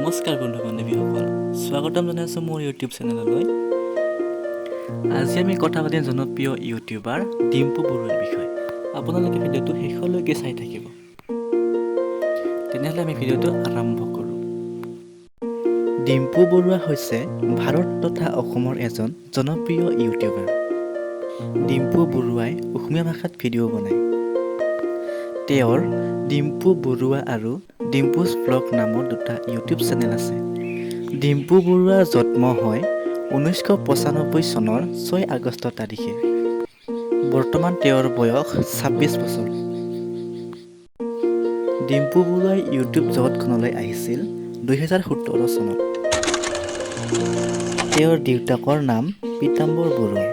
নমস্কাৰ বন্ধু বান্ধৱীসকল, স্বাগতম জনাইছোঁ মোৰ ইউটিউব চেনেললৈ। আজি আমি কথা পাতিম জনপ্ৰিয় ইউটিউবাৰ ডিম্পু বৰুৱাৰ বিষয়ে। আপোনালোকে ভিডিঅ'টো শেষলৈকে চাই থাকিব। তেনেহ'লে আমি ভিডিঅ'টো আৰম্ভ কৰোঁ। ডিম্পু বৰুৱা হৈছে ভাৰত তথা অসমৰ এজন জনপ্ৰিয় ইউটিউবাৰ। ডিম্পু বৰুৱাই অসমীয়া ভাষাত ভিডিঅ' বনায়। তেওঁৰ ডিম্পু বৰুৱা আৰু ডিম্পুছ ব্লগ নামৰ দুটা ইউটিউব চেনেল আছে। ডিম্পু বৰুৱাৰ জন্ম হয় 1995 চনৰ 6 আগষ্ট তাৰিখে। বৰ্তমান তেওঁৰ বয়স 26 বছৰ। ডিম্পু বৰুৱাই ইউটিউব জগতখনলৈ আহিছিল 2017 চনত। তেওঁৰ দেউতাকৰ নাম পীতাম্বৰ বৰুৱা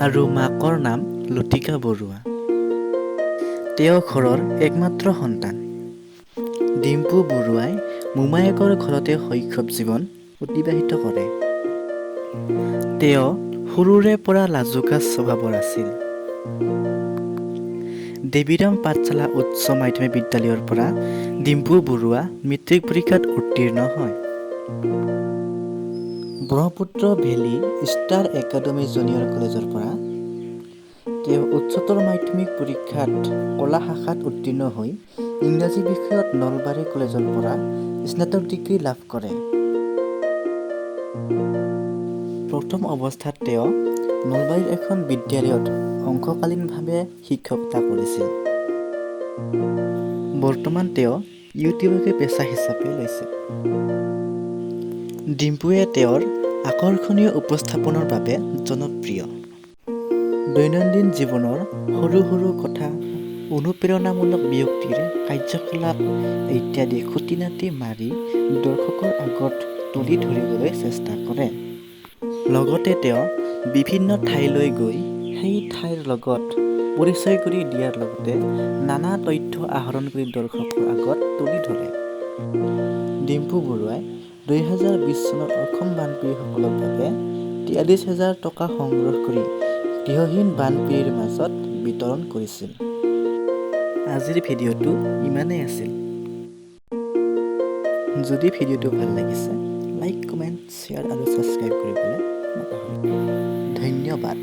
আৰু মাকৰ নাম লতিকা বৰুৱা। তেওঁ ঘৰৰ একমাত্ৰ সন্তান। ডিম্পু বৰুৱাই মোমায়েকৰ ঘৰতে শৈশৱ জীৱন অতিবাহিত কৰে। তেওঁ সৰুৰে পৰা লাজুকা স্বভাৱৰ আছিল। দেৱীৰাম পাঠশালা উচ্চ মাধ্যমিক বিদ্যালয়ৰ পৰা ডিম্পু বৰুৱা মেট্ৰিক পৰীক্ষাত উত্তীৰ্ণ হয়। Brahmaputra valley star academy junior কলেজৰ পৰা তেওঁ উচ্চতৰ মাধ্যমিক পৰীক্ষাত কলা শাখাত উত্তীৰ্ণ হৈ ইংৰাজী বিষয়ত নলবাৰী কলেজৰ পৰা স্নাতক ডিগ্ৰী লাভ কৰে। প্ৰথম অৱস্থাত তেওঁ নলবাৰীৰ এখন বিদ্যালয়ত অংশকালীনভাৱে শিক্ষকতা কৰিছিল। বৰ্তমান তেওঁ ইউটিউবকে পেচা হিচাপে লৈছে। ডিম্পুৱে তেওঁৰ আকৰ্ষণীয় উপস্থাপনৰ বাবে জনপ্ৰিয়। দৈনন্দিন জীৱনৰ সৰু সৰু কথা, অনুপ্ৰেৰণামূলক ব্যক্তিৰ কাৰ্যকলাপ ইত্যাদি খুঁটিনাটি মাৰি দৰ্শকৰ আগত তুলি ধৰিবলৈ চেষ্টা কৰে। লগতে তেওঁ বিভিন্ন ঠাইলৈ গৈ সেই ঠাইৰ লগত পৰিচয় কৰি দিয়াৰ লগতে নানা তথ্য আহৰণ কৰি দৰ্শকৰ আগত তুলি ধৰে। ডিম্পু বৰুৱাই 2020 চনত অসম বানপীড়িতসকলৰ বাবে 43,000 টকা সংগ্ৰহ কৰি গৃহহীন বানপীড়িৰ মাজত বিতৰণ কৰিছিল। আজিৰ ভিডিঅ'টো ইমানেই আছিল। যদি ভিডিঅ'টো ভাল লাগিছে, লাইক, কমেণ্ট, শ্বেয়াৰ আৰু ছাবস্ক্ৰাইব কৰিবলৈ নাপাহৰিব। ধন্যবাদ।